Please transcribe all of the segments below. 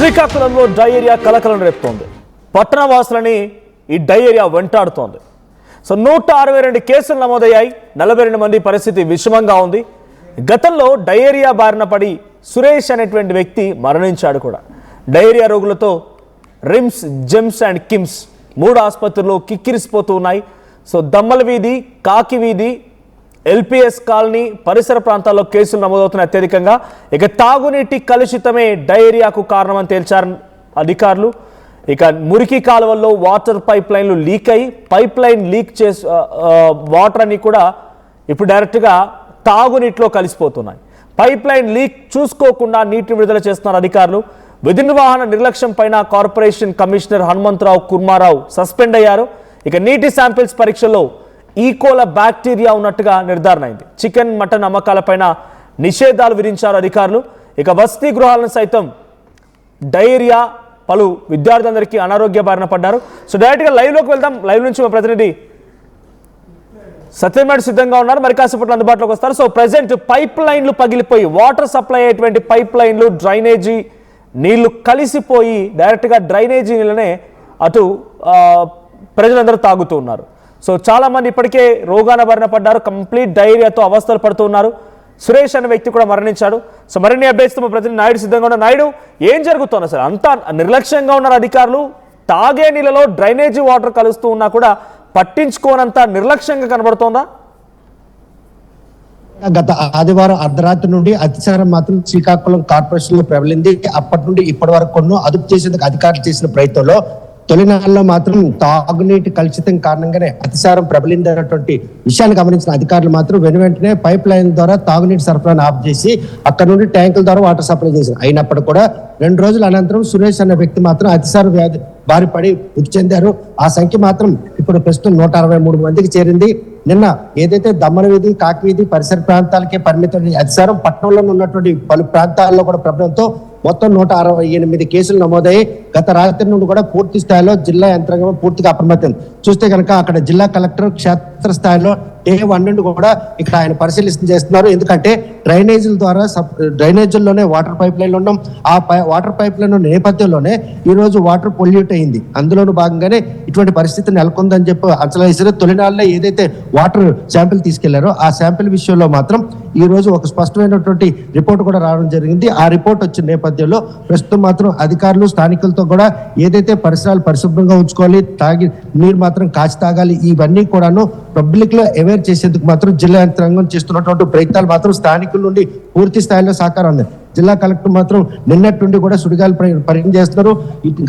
శ్రీకాకుళంలో డయేరియా కలకలం రేపుతోంది. పట్టణవాసులని ఈ డయేరియా వెంటాడుతోంది. సో 162 కేసులు నమోదయ్యాయి. 42 మంది పరిస్థితి విషమంగా ఉంది. గతంలో డయేరియా బారిన పడి సురేష్ అనేటువంటి వ్యక్తి మరణించాడు కూడా. డయేరియా రోగులతో రిమ్స్, జెమ్స్ అండ్ కిమ్స్ 3 ఆసుపత్రులు కిక్కిరిసిపోతూ ఉన్నాయి. సో దమ్మల వీధి, కాకి వీధి, ఎల్పిఎస్ కాలనీ పరిసర ప్రాంతాల్లో కేసులు నమోదవుతున్నాయి అత్యధికంగా. ఇక తాగునీటి కలుషితమే డయేరియాకు కారణమని తేల్చారు అధికారులు. ఇక మురికి కాలువల్లో వాటర్ పైప్ లైన్లు లీక్ అయ్యి పైప్ లైన్ లీక్ చేసి వాటర్ అన్ని కూడా ఇప్పుడు డైరెక్ట్గా తాగునీటిలో కలిసిపోతున్నాయి. పైప్ లైన్ లీక్ చూసుకోకుండా నీటిని విడుదల చేస్తున్నారు అధికారులు. విధి నిర్వహణ నిర్లక్ష్యం పైన corporation commissioner Hanumantharao Kurma Rao suspend అయ్యారు. ఇక నీటి శాంపిల్స్ పరీక్షల్లో ఈకోల బ్యాక్టీరియా ఉన్నట్టుగా నిర్ధారణ అయింది. చికెన్, మటన్ అమ్మకాలపైన నిషేధాలు విధించారు అధికారులు. ఇక వసతి గృహాలను సైతం డయేరియా, పలు విద్యార్థులందరికీ అనారోగ్య బారిన పడ్డారు. సో డైరెక్ట్గా లైవ్లోకి వెళ్దాం. లైవ్ నుంచి మా ప్రతినిధి సత్యనారాయణ సిద్ధంగా ఉన్నారు, మరి కాసేపట్లో అందుబాటులోకి వస్తారు. సో ప్రజెంట్ పైప్ లైన్లు పగిలిపోయి వాటర్ సప్లై అయ్యేటువంటి పైప్ లైన్లు, డ్రైనేజీ నీళ్లు కలిసిపోయి డైరెక్ట్గా డ్రైనేజీ నీళ్ళనే అటు ప్రజలందరూ తాగుతూ ఉన్నారు. సో చాలామంది ఇప్పటికే రోగాన బారిన పడ్డారు. కంప్లీట్ డయేరియాతో అవస్థలు పడుతూ ఉన్నారు. సురేష్ అనే వ్యక్తి కూడా మరణించాడు. సో మరిన్ని అప్డేట్స్ తో ప్రతినిధి నాయుడు సిద్ధంగా ఉన్నారు. నాయుడు, ఏం జరుగుతుంది అసలు? అంతా నిర్లక్ష్యంగా ఉన్నారు అధికారులు. తాగే నీళ్ళలో డ్రైనేజీ వాటర్ కలుస్తూ ఉన్నా కూడా పట్టించుకోనంత నిర్లక్ష్యంగా కనబడుతోందా? గత ఆదివారం అర్ధరాత్రి నుండి అతిసారం మాత్రం శ్రీకాకుళం కార్పొరేషన్ లో ప్రబలింది. అప్పటి నుండి ఇప్పటి వరకు అదుపు చేసేందుకు అధికారులు చేసిన ప్రయత్నంలో తొలినాళ్ళలో మాత్రం తాగునీటి కలుషితం కారణంగానే అతిసారం ప్రబలింది అన్నటువంటి విషయాన్ని గమనించిన అధికారులు మాత్రం వెంటనే పైప్ లైన్ ద్వారా తాగునీటి సరఫరాను ఆఫ్ చేసి అక్కడ నుండి ట్యాంకుల ద్వారా వాటర్ సప్లై చేశారు. అయినప్పటికీ కూడా 2 రోజుల అనంతరం సురేష్ అనే వ్యక్తి మాత్రం అతిసార వ్యాధి బారి పడి మృతి చెందారు. ఆ సంఖ్య మాత్రం ఇప్పుడు ప్రస్తుతం 163 మందికి చేరింది. నిన్న ఏదైతే దమ్మల వీధి, కాకి వీధి పరిసర ప్రాంతాలకే పరిమితం అతిసారం పట్టణంలో ఉన్నటువంటి పలు ప్రాంతాల్లో కూడా ప్రభావంతో మొత్తం 168 కేసులు నమోదయ్యాయి. గత రాత్రి నుండి కూడా పూర్తి స్థాయిలో జిల్లా యంత్రాంగం పూర్తిగా అప్రమత్తం. చూస్తే కనుక అక్కడ జిల్లా కలెక్టర్ క్షేత్ర స్థాయిలో డే 1 నుండి కూడా ఇక్కడ ఆయన పరిశీలన చేస్తున్నారు. ఎందుకంటే డ్రైనేజీల ద్వారా డ్రైనేజీల్లోనే వాటర్ పైప్ లైన్లు ఉండడం, ఆ వాటర్ పైప్ లైన్ నేపథ్యంలోనే ఈ రోజు వాటర్ పొల్యూట్ అయింది. అందులోనూ భాగంగానే ఇటువంటి పరిస్థితి నెలకొందని చెప్పి అంచనా వేసారు. తొలినాళ్ళలో ఏదైతే వాటర్ శాంపిల్ తీసుకెళ్లారో ఆ శాంపిల్ విషయంలో మాత్రం ఈ రోజు ఒక స్పష్టమైనటువంటి రిపోర్ట్ కూడా రావడం జరిగింది. ఆ రిపోర్ట్ వచ్చిన నేపథ్యంలో ప్రస్తుతం మాత్రం అధికారులు స్థానికులతో కూడా ఏదైతే పరిసరాలు పరిశుభ్రంగా ఉంచుకోవాలి, తాగి నీరు మాత్రం కాచి తాగాలి, ఇవన్నీ కూడాను పబ్లిక్ లో అవేర్ చేసేందుకు మాత్రం జిల్లా యంత్రాంగం చేస్తున్నటువంటి ప్రయత్నాలు మాత్రం స్థానికుల నుండి పూర్తి స్థాయిలో సహకారం ఉంది. జిల్లా కలెక్టర్ మాత్రం నిన్నటి నుండి కూడా సుడిగాలు పర్యటన చేస్తున్నారు.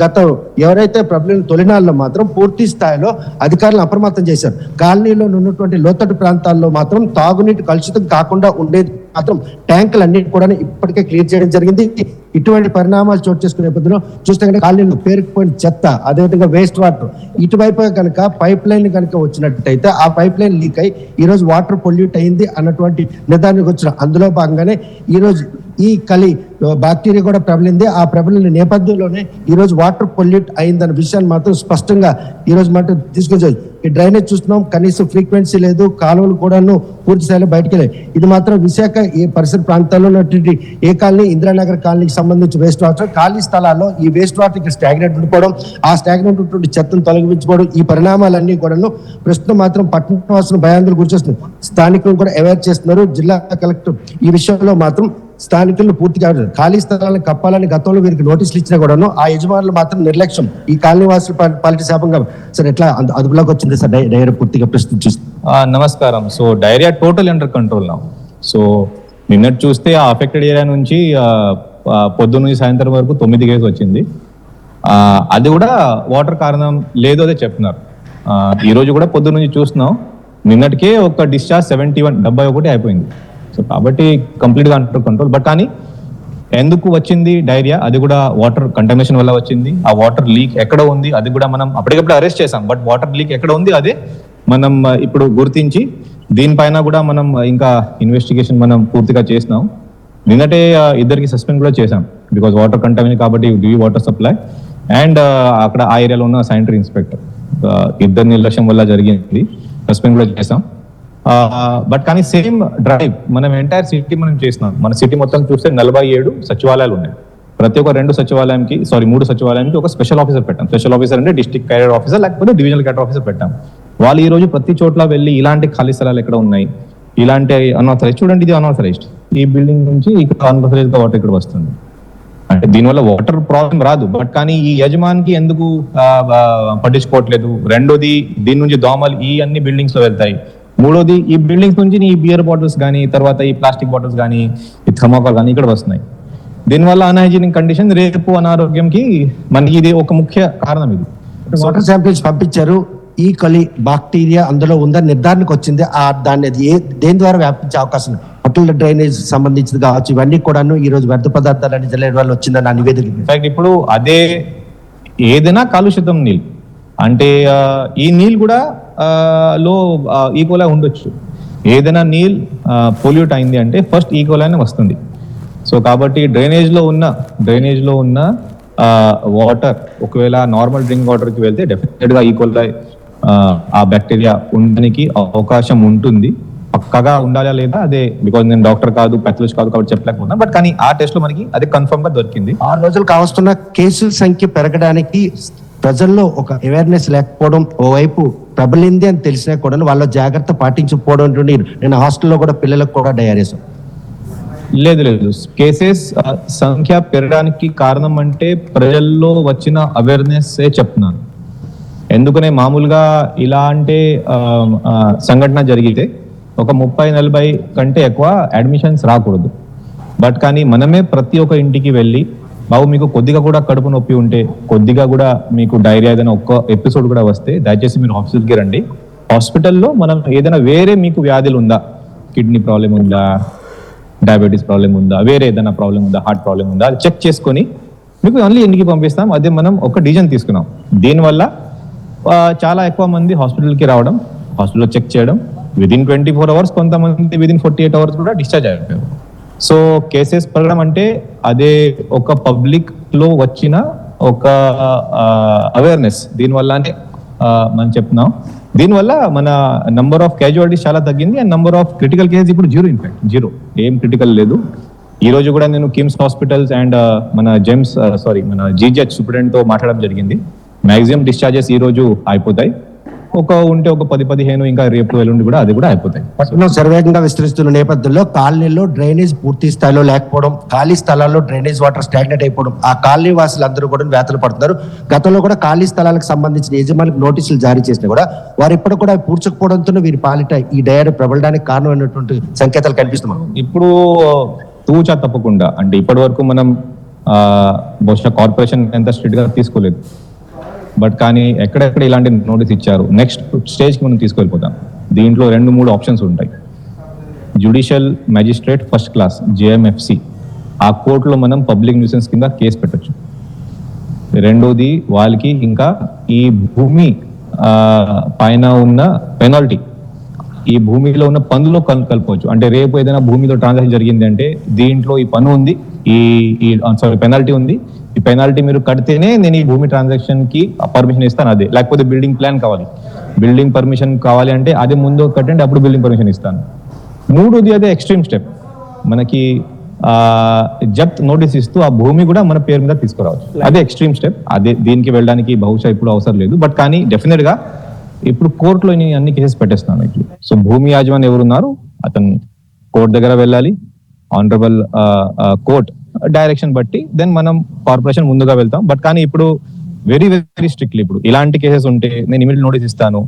గత ఎవరైతే ప్రబలిన తొలినాళ్ళలో మాత్రం పూర్తి స్థాయిలో అధికారులను అప్రమత్తం చేశారు. కాలనీలో ఉన్నటువంటి లోతట్టు ప్రాంతాల్లో మాత్రం తాగునీటి కలుషితం కాకుండా ఉండేది మాత్రం ట్యాంకులు అన్నిటి కూడా ఇప్పటికే క్లియర్ చేయడం జరిగింది. ఇటువంటి పరిణామాలు చోటు చేసుకునే పద్ధతిలో చూస్తే కనుక కాలనీలో పేరుకుపోయిన చెత్త, అదేవిధంగా వేస్ట్ వాటర్ ఇటువైపు కనుక పైప్ లైన్ కనుక వచ్చినట్టయితే ఆ పైప్ లైన్ లీక్ అయి ఈ రోజు వాటర్ పొల్యూట్ అయింది అన్నటువంటి నిర్ధారణకు వచ్చిన అందులో భాగంగానే ఈ రోజు ఈ బ్యాక్టీరియా కూడా ప్రబలింది. ఆ ప్రబలిన నేపథ్యంలోనే ఈ రోజు వాటర్ పొల్యూట్ అయిందన్న విషయాన్ని మాత్రం స్పష్టంగా ఈ రోజు మాత్రం తీసుకొచ్చారు. ఈ డ్రైనేజ్ చూస్తున్నాం, కనీసం ఫ్రీక్వెన్సీ లేదు, కాలువలు కూడాను పూర్తి స్థాయిలో బయటకు వెళ్ళాయి. ఇది మాత్రం విశాఖ ఈ పరిసర ప్రాంతాల్లో ఉన్నటువంటి ఏ కాలనీ, ఇందిరానగర్ కాలనీకి సంబంధించి వేస్ట్ వాటర్ ఖాళీ స్థలాల్లో ఈ వేస్ట్ వాటర్ ఇక్కడ స్టాగ్నెంట్ ఉండిపోవడం, ఆ స్టాగ్నెంట్ ఉన్నటువంటి చెత్తను తొలగించుకోవడం, ఈ పరిణామాలన్నీ కూడాను ప్రస్తుతం మాత్రం పట్టణవాసులు భయాందోళన గురిచేస్తున్నారు. స్థానికులు కూడా అవేర్ చేస్తున్నారు. జిల్లా కలెక్టర్ ఈ విషయంలో మాత్రం స్థానికులను పూర్తిగా ఖాళీ స్థలాలను కప్పాలని గతంలో వీరికి నోటీసులు ఇచ్చినా కూడాను ఆ యజమానులు మాత్రం నిర్లక్ష్యం. ఈ కాలనీ వాసులు పాలిటీ శాపంగా సార్ ఎట్లా అదుపులోకి వచ్చింది సార్ డైరియా పూర్తిగా ప్రస్తుతం చూస్తే? నమస్కారం. So diarrhoea total under control now. So నిన్నటి చూస్తే ఆ అఫెక్టెడ్ ఏరియా నుంచి పొద్దున్న నుంచి సాయంత్రం వరకు 9 కేసు వచ్చింది. అది కూడా వాటర్ కారణం లేదు అదే చెప్తున్నారు. ఈ రోజు కూడా పొద్దున్న నుంచి చూస్తున్నాం, నిన్నటికే ఒక డిశ్చార్జ్ 71 అయిపోయింది. సో కాబట్టి కంప్లీట్గా అండర్ కంట్రోల్. బట్ కానీ ఎందుకు వచ్చింది డైరియా, అది కూడా వాటర్ కంటామినేషన్ వల్ల వచ్చింది. ఆ వాటర్ లీక్ ఎక్కడ ఉంది అది కూడా మనం అప్పటికప్పుడు అరెస్ట్ చేసాం. బట్ వాటర్ లీక్ ఎక్కడ ఉంది అదే మనం ఇప్పుడు గుర్తించి దీనిపైన కూడా మనం ఇంకా ఇన్వెస్టిగేషన్ మనం పూర్తిగా చేసినాం. నిన్నటే 2 సస్పెండ్ కూడా చేసాం. బికాజ్ వాటర్ కంటామినేషన్ కాబట్టి వాటర్ సప్లై అండ్ అక్కడ ఆ ఏరియాలో ఉన్న శానిటరీ ఇన్స్పెక్టర్ 2 నిర్లక్ష్యం వల్ల జరిగింది. సస్పెండ్ కూడా చేసాం. బట్ కానీ సేమ్ డ్రైవ్ మనం ఎంటైర్ సిటీ మనం చేసినాం. మన సిటీ మొత్తం చూస్తే 47 సచివాలయాలు ఉన్నాయి. ప్రతి ఒక్క 3 సచివాలయంకి ఒక స్పెషల్ ఆఫీసర్ పెట్టాం. స్పెషల్ ఆఫీసర్ అంటే డిస్ట్రిక్ట్ కెరీర్ ఆఫీసర్ లేకపోతే డివిజనల్ కెరీర్ ఆఫీసర్ పెట్టాం. వాళ్ళు ఈ రోజు ప్రతి చోట్ల వెళ్ళి ఇలాంటి ఖాళీ స్థలాలు ఎక్కడ ఉన్నాయి, ఇలాంటి అన్ఆథరైజ్, చూడండి ఇది అన్ఆథరైజ్డ్, ఈ బిల్డింగ్ నుంచి ఇక్కడ అన్ఆథరైజ్డ్ వాటర్ ఇక్కడ వస్తుంది. అంటే దీనివల్ల వాటర్ ప్రాబ్లం రాదు, బట్ కానీ ఈ యజమానికి ఎందుకు పట్టించుకోవట్లేదు. రెండోది దీని నుంచి దోమలు ఈ అన్ని బిల్డింగ్స్ లో వెళ్తాయి. మూడోది ఈ బిల్డింగ్స్ నుంచి ఈ బియర్ బాటిల్స్ కానీ, తర్వాత ఈ ప్లాస్టిక్ బాటిల్స్ కానీ, ఈ థర్మాకోల్ కానీ ఇక్కడ వస్తున్నాయి. దీనివల్ల అన్హైజీనిక్ కండిషన్, రేపు అనారోగ్యంకి మనకి ఇది ఒక ముఖ్య కారణం. ఇది వాటర్ శాంపిల్స్ పంపించారు, ఈ కొలి బాక్టీరియా అందులో ఉందని నిర్ధారణకు వచ్చింది. దాన్ని దేని ద్వారా వ్యాపించే అవకాశం ఉంది? హోటల్ డ్రైనేజ్ సంబంధించింది కావచ్చు, ఇవన్నీ కూడాను ఈ రోజు వ్యర్థ పదార్థాలు అని జల్లెడ వల్ల వచ్చిందని ఆ నివేదిక. ఇన్ఫాక్ట్ ఇప్పుడు అదే ఏదైనా కాలుష్యం నీళ్ళు అంటే ఈ నీళ్ళు కూడా లో ఈకోలా ఉండొచ్చు. ఏదైనా నీళ్ళు పొల్యూట్ అయింది అంటే ఫస్ట్ ఈకోలానే వస్తుంది. సో కాబట్టి డ్రైనేజ్ లో ఉన్న వాటర్ ఒకవేళ నార్మల్ డ్రింక్ వాటర్ కి వెళ్తే డెఫినెట్ గా ఈకోలా ఆ బ్యాక్టీరియా ఉండడానికి అవకాశం ఉంటుంది. పక్కగా ఉండాలా లేదా అదే, బికాజ్ నేను డాక్టర్ కాదు, పెథాలజిస్ట్ కాదు కాబట్టి చెప్పలేకపోతున్నా, బట్ కానీ ఆ టెస్ట్ లో మనకి అదే కన్ఫర్మ్ గా దొరికింది. 6 రోజులు కావస్తున్న కేసుల సంఖ్య పెరగడానికి ప్రజల్లో ఒక అవేర్నెస్ లేకపోవడం ఓవైపు ప్రబలింది అని తెలిసినా కూడా వాళ్ళ జాగ్రత్త పాటించకపోవడం. నేను హాస్టల్లో కూడా పిల్లలకు కూడా డయారియస్ లేదు కేసెస్ సంఖ్య పెరగడానికి కారణం అంటే ప్రజల్లో వచ్చిన అవేర్నెస్ చెప్తున్నాను. ఎందుకనే మామూలుగా ఇలా అంటే సంఘటన జరిగితే ఒక 30-40 కంటే ఎక్కువ అడ్మిషన్స్ రాకూడదు. బట్ కానీ మనమే ప్రతి ఒక్క ఇంటికి వెళ్ళి, బాబు మీకు కొద్దిగా కూడా కడుపు నొప్పి ఉంటే, కొద్దిగా కూడా మీకు డైరియా ఏదైనా ఒక్క ఎపిసోడ్ కూడా వస్తే దయచేసి మీరు హాస్పిటల్కి రండి. హాస్పిటల్లో మనం ఏదైనా వేరే మీకు వ్యాధులు ఉందా, కిడ్నీ ప్రాబ్లం ఉందా, డయాబెటీస్ ప్రాబ్లం ఉందా, వేరే ఏదైనా ప్రాబ్లం ఉందా, హార్ట్ ప్రాబ్లం ఉందా, అది చెక్ చేసుకొని మీకు ఓన్లీ ఇంటికి పంపిస్తాం. అదే మనం ఒక డిసిజన్ తీసుకున్నాం. దీనివల్ల చాలా ఎక్కువ మంది హాస్పిటల్కి రావడం, హాస్పిటల్లో చెక్ చేయడం, విదిన్ 24 hours, కొంతమంది విదిన్ 48 hours కూడా డిశ్చార్జ్ అయిపోయారు. సో కేసెస్ పెరగడం అంటే అదే ఒక పబ్లిక్ లో వచ్చిన ఒక అవేర్నెస్. దీనివల్లనే మనం చెప్తున్నాం, దీనివల్ల మన నంబర్ ఆఫ్ క్యాజువాలిటీస్ చాలా తగ్గింది and number of critical cases ఇప్పుడు జీరో, ఏం క్రిటికల్ లేదు. ఈ రోజు కూడా నేను కిమ్స్ హాస్పిటల్స్ అండ్ మన మన జీజెచ్ సూపరింటెండెంట్ తో మాట్లాడడం జరిగింది. మాక్సిమం డిశ్చార్జెస్ ఈ రోజు అయిపోతాయి. ఒక 10-15 ఇంకా రేపు ఎల్లుండి కూడా అది కూడా అయిపోతాయి. పట్టణం శరవేగంగా విస్తరిస్తున్న నేపథ్యంలో కాలనీలో డ్రైనేజ్ పూర్తి స్థాయిలో లేకపోవడం, ఖాళీ స్థలాల్లో డ్రైనేజ్ వాటర్ స్టాగ్నెట్ అయిపోవడం, ఆ కాలనీ వాసులందరూ కూడా వేతలు పడుతున్నారు. గతంలో కూడా ఖాళీ స్థలాలకు సంబంధించిన యజమానికి నోటీసులు జారీ చేసినా కూడా వారు ఇప్పుడు కూడా పూడ్చకపోవడంతో వీరి పాలిట ఈ డయరీ ప్రబలడానికి కారణమైనటువంటి సంకేతాలు కనిపిస్తున్నాయి. ఇప్పుడు తూచా తప్పకుండా అంటే ఇప్పటి వరకు మనం బహుశా కార్పొరేషన్ ఎంత స్ట్రిక్ట్ గా తీసుకోలేదు, బట్ కానీ ఎక్కడెక్కడ ఇలాంటి నోటీస్ ఇచ్చారు, నెక్స్ట్ స్టేజ్కి మనం తీసుకెళ్ళిపోతాం. దీంట్లో 2-3 ఆప్షన్స్ ఉంటాయి. Judicial magistrate first class JMFC, ఆ కోర్టులో మనం పబ్లిక్ న్యూసెన్స్ కింద కేసు పెట్టచ్చు. రెండోది వాళ్ళకి ఇంకా ఈ భూమి పైన ఉన్న పెనాల్టీ, ఈ భూమిలో ఉన్న పన్నులో కలపవచ్చు. అంటే రేపు ఏదైనా భూమిలో ట్రాన్సాక్షన్ జరిగింది అంటే దీంట్లో ఈ పన్ను ఉంది, పెనాల్టీ ఉంది, ఈ పెనాల్టీ మీరు కడితేనే నేను ఈ భూమి ట్రాన్సాక్షన్ కి పర్మిషన్ ఇస్తాను. అదే లేకపోతే బిల్డింగ్ ప్లాన్ కావాలి, బిల్డింగ్ పర్మిషన్ కావాలి అంటే అది ముందు కట్టండి, అప్పుడు బిల్డింగ్ పర్మిషన్ ఇస్తాను. మూడోది అదే ఎక్స్ట్రీమ్ స్టెప్, మనకి జప్త్ నోటీస్ ఇస్తూ ఆ భూమి కూడా మన పేరు మీద తీసుకురావచ్చు. అదే ఎక్స్ట్రీమ్ స్టెప్. అదే దీనికి వెళ్ళడానికి బహుశా ఇప్పుడు అవసరం లేదు, బట్ కానీ డెఫినెట్ గా ఇప్పుడు కోర్టులో నేను అన్ని కేసెస్ పెట్టేస్తున్నాను. ఇట్లా సో భూమి యాజమాని ఎవరున్నారు అతను కోర్టు దగ్గర వెళ్ళాలి, ఆనరబుల్ కోర్ట్ డైరెక్షన్ బట్టి దెన్ మనం కార్పొరేషన్ ముందుగా వెళ్తాం. బట్ కానీ ఇప్పుడు వెరీ వెరీ స్ట్రిక్ట్లీ ఇప్పుడు ఇలాంటి కేసెస్ ఉంటే నేను ఇమీడియట్ నోటీస్ ఇస్తాను.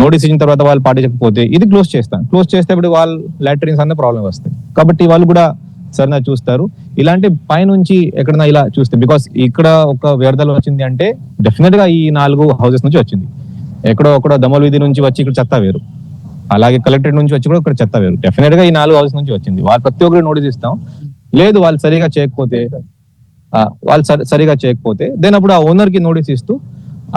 నోటీస్ ఇచ్చిన తర్వాత వాళ్ళు పాటించకపోతే ఇది క్లోజ్ చేస్తాను. క్లోజ్ చేస్తే ఇప్పుడు వాళ్ళు లాటరీన్స్ అన్న ప్రాబ్లం వస్తాయి. కాబట్టి వాళ్ళు కూడా సరైన చూస్తారు. ఇలాంటి పైనుంచి ఎక్కడైనా ఇలా చూస్తే, బికాస్ ఇక్కడ ఒక వ్యర్థాలు వచ్చింది అంటే డెఫినెట్ గా ఈ 4 హౌసెస్ నుంచి వచ్చింది. ఎక్కడో దమల్ వీధి నుంచి వచ్చి ఇక్కడ చెత్త వేరు, అలాగే కలెక్టరేట్ నుంచి వచ్చి కూడా ఇక్కడ చెత్త వేరు. డెఫినెట్ గా ఈ 4 హౌసెస్ నుంచి వచ్చింది. వాళ్ళు ప్రతి ఒక్కరు నోటీస్ ఇస్తాం. లేదు వాళ్ళు సరిగా చేయకపోతే దెన్ అప్పుడు ఆ ఓనర్ కి నోటీస్ ఇస్తూ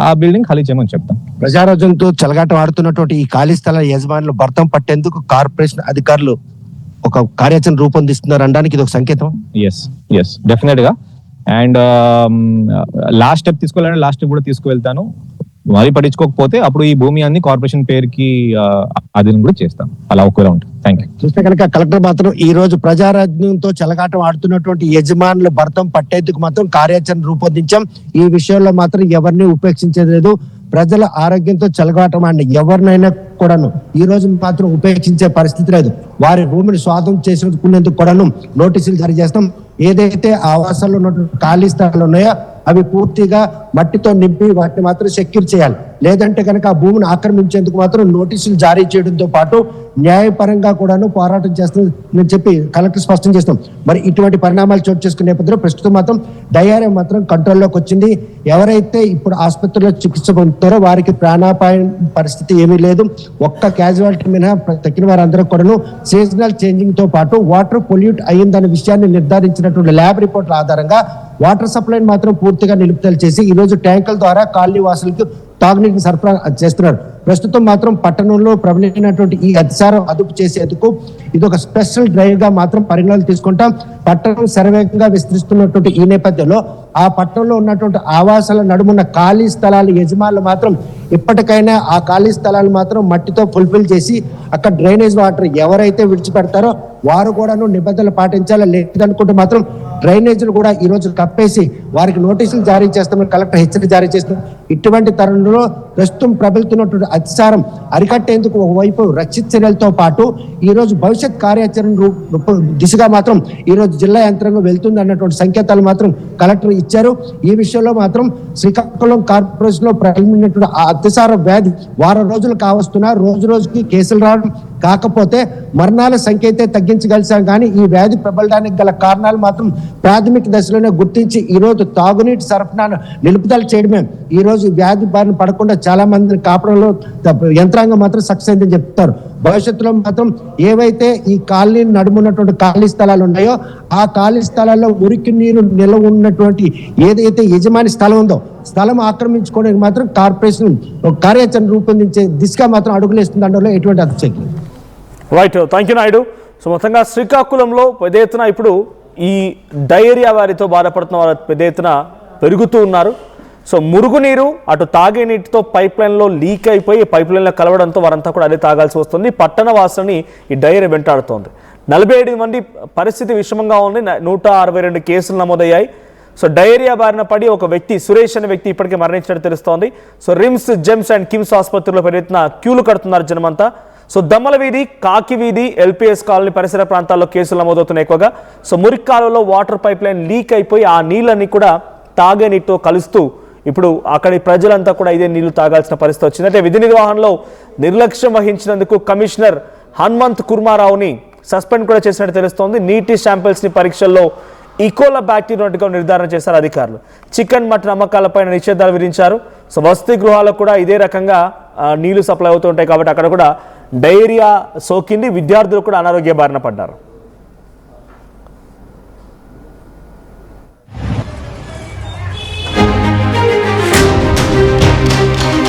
ఆ బిల్డింగ్ ఖాళీ చేయమని చెప్తాం. ప్రజారోజంతో చెలగాట ఆడుతున్నటువంటి ఈ ఖాళీ స్థలాల యజమానులు భర్తం పట్టేందుకు కార్పొరేషన్ అధికారులు ఒక కార్యాచరణ రూపొందిస్తున్నారు అనడానికి ఇది ఒక సంకేతం. ఎస్ డెఫినెట్ గా. అండ్ లాస్ట్ స్టెప్ తీసుకోవాలంటే లాస్ట్ స్టెప్ కూడా తీసుకువెళ్తాను. మరి పట్టించుకోకపోతే అప్పుడు ఈ భూమి అన్ని కార్పొరేషన్ పేరుకి అధీనం కూడా చేస్తాం. అలా ఒకవేళ ఉంటుంది. Thank you. చూస్తే కనుక కలెక్టర్ మాత్రం ఈ రోజు ప్రజారాజ్యంతో చెలగాటం ఆడుతున్నటువంటి యజమానుల భర్తం పట్టేందుకు మాత్రం కార్యాచరణ రూపొందించాం. ఈ విషయంలో మాత్రం ఎవరిని ఉపేక్షించేది లేదు. ప్రజల ఆరోగ్యంతో చెలగాటం ఆడిన ఎవరినైనా కూడాను ఈ రోజు మాత్రం ఉపేక్షించే పరిస్థితి లేదు. వారి భూమిని స్వాధీనం చేసుకునేందుకు కూడాను నోటీసులు జారీ చేస్తాం. ఏదైతే ఆవాసాల్లో ఉన్నటువంటి ఖాళీ స్థలాలు ఉన్నాయో అవి పూర్తిగా మట్టితో నింపి వాటిని మాత్రం సెక్యూర్ చేయాలి. లేదంటే కనుక ఆ భూమిని ఆక్రమించేందుకు మాత్రం నోటీసులు జారీ చేయడంతో పాటు న్యాయపరంగా కూడాను పోరాటం చేస్తుందని చెప్పి కలెక్టర్ స్పష్టం చేస్తాం. మరి ఇటువంటి పరిణామాలు చోటు చేసుకునే నేపథ్యంలో ప్రస్తుతం మాత్రం డయేరియా మాత్రం కంట్రోల్లోకి వచ్చింది. ఎవరైతే ఇప్పుడు ఆసుపత్రిలో చికిత్స పొందుతారో వారికి ప్రాణాపాయ పరిస్థితి ఏమీ లేదు. ఒక్క క్యాజువాలిటీ మినహా తక్కిన వారందరూ కూడాను సీజనల్ చేంజింగ్ తో పాటు వాటర్ పొల్యూట్ అయ్యిందనే విషయాన్ని నిర్ధారించినటువంటి ల్యాబ్ రిపోర్ట్ల ఆధారంగా వాటర్ సప్లైని మాత్రం పూర్తిగా నిలుపుదల చేసి ఈ రోజు ట్యాంకుల ద్వారా కాలనీ వాసులకు తాగునీటిని సరఫరా చేస్తున్నారు. ప్రస్తుతం మాత్రం పట్టణంలో ప్రబలినటువంటి ఈ అతిసారం అదుపు చేసేందుకు ఇది ఒక స్పెషల్ డ్రైవ్ గా మాత్రం పరిగణనలు తీసుకుంటాం. పట్టణం శరవేగంగా విస్తరిస్తున్నటువంటి ఈ నేపథ్యంలో ఆ పట్టణంలో ఉన్నటువంటి ఆవాసాల నడుమున్న ఖాళీ స్థలాల యజమానులు మాత్రం ఇప్పటికైనా ఆ ఖాళీ స్థలాలు మాత్రం మట్టితో ఫుల్ఫిల్ చేసి అక్కడ డ్రైనేజ్ వాటర్ ఎవరైతే విడిచిపెడతారో వారు కూడాను నిబంధనలు పాటించాలి. లేదనుకుంటే మాత్రం డ్రైనేజీలు కూడా ఈ రోజు కప్పేసి వారికి నోటీసులు జారీ చేస్తామని కలెక్టర్ హెచ్చరిక జారీ చేస్తున్నారు. ఇటువంటి తరుణంలో ప్రస్తుతం ప్రబలుతున్నటువంటి అతిసారం అరికట్టేందుకు ఒకవైపు రక్షిత చర్యలతో పాటు ఈ రోజు భవిష్యత్ కార్యాచరణ దిశగా మాత్రం ఈ రోజు జిల్లా యంత్రాంగం వెళ్తుంది అన్నటువంటి సంకేతాలు మాత్రం కలెక్టర్ ఇచ్చారు. ఈ విషయంలో మాత్రం శ్రీకాకుళం కార్పొరేషన్ లో ప్రబలినటువంటి అతిసార వ్యాధి వారం రోజులు కావస్తున్నా రోజు రోజుకి కేసులు రావడం కాకపోతే మరణాల సంఖ్య అయితే తగ్గించగలిసాం. కానీ ఈ వ్యాధి ప్రబలడానికి గల కారణాలు మాత్రం ప్రాథమిక దశలోనే గుర్తించి ఈ రోజు తాగునీటి సరఫరాను నిలుపుదల చేయడమే ఈ రోజు వ్యాధి బారిన పడకుండా చాలా మందిని కాపాడంలో యంత్రాంగం మాత్రం సక్సెస్ అయిందని చెప్తారు. భవిష్యత్తులో మాత్రం ఏవైతే ఈ కాలనీ నడుమున్నటువంటి ఖాళీ స్థలాలు ఉన్నాయో ఆ ఖాళీ స్థలాల్లో మురికి నీరు నిల్వ ఉన్నటువంటి ఏదైతే యజమాని స్థలం ఉందో స్థలం ఆక్రమించుకోవడానికి మాత్రం కార్పొరేషన్ కార్యాచరణ రూపొందించే దిశగా మాత్రం అడుగులేస్తుంది అనడంలో ఎటువంటి అతిశక్తి. Right, thank you Naidu. So మొత్తంగా శ్రీకాకుళంలో పెద్ద ఎత్తున ఇప్పుడు ఈ డయేరియా వారితో బాధపడుతున్న వారు పెద్ద ఎత్తున పెరుగుతూ ఉన్నారు. సో మురుగునీరు అటు తాగే నీటితో పైప్ లైన్లో లీక్ అయిపోయి పైప్ లైన్లో కలవడంతో వారంతా కూడా అదే తాగాల్సి వస్తుంది. పట్టణ వాసులని ఈ డయేరియా వెంటాడుతోంది. 47 మంది పరిస్థితి విషమంగా ఉంది. 162 కేసులు నమోదయ్యాయి. సో డయేరియా బారిన పడి ఒక వ్యక్తి సురేష్ అనే వ్యక్తి ఇప్పటికే మరణించినట్టు తెలుస్తోంది. సో రిమ్స్, జెమ్స్ అండ్ కిమ్స్ ఆసుపత్రిలో పెద్ద ఎత్తున క్యూలు కడుతున్నారు జనమంతా. సో దమ్మల వీధి, కాకి వీధి, ఎల్పిఎస్ కాలనీ పరిసర ప్రాంతాల్లో కేసులు నమోదవుతున్నాయి ఎక్కువగా. సో మురికి కాలువలో వాటర్ పైప్ లైన్ లీక్ అయిపోయి ఆ నీళ్ళన్నీ కూడా తాగే నీటితో కలుస్తూ ఇప్పుడు అక్కడి ప్రజలంతా కూడా ఇదే నీళ్లు తాగాల్సిన పరిస్థితి వచ్చింది. అంటే విధి నిర్వహణలో నిర్లక్ష్యం వహించినందుకు కమిషనర్ హనుమంత్ కుర్మారావుని సస్పెండ్ కూడా చేసినట్టు తెలుస్తోంది. నీటి శాంపిల్స్ని పరీక్షల్లో ఈకోలా బ్యాక్టీరియా నిర్ధారణ చేశారు అధికారులు. చికెన్, మటన్ అమ్మకాలపైన నిషేధాలు విధించారు. సో వసతి గృహాలకు కూడా ఇదే రకంగా నీళ్లు సప్లై అవుతుంటాయి కాబట్టి అక్కడ కూడా డయేరియా సోకింది. విద్యార్థులు కూడా అనారోగ్య బారిన పడ్డారు.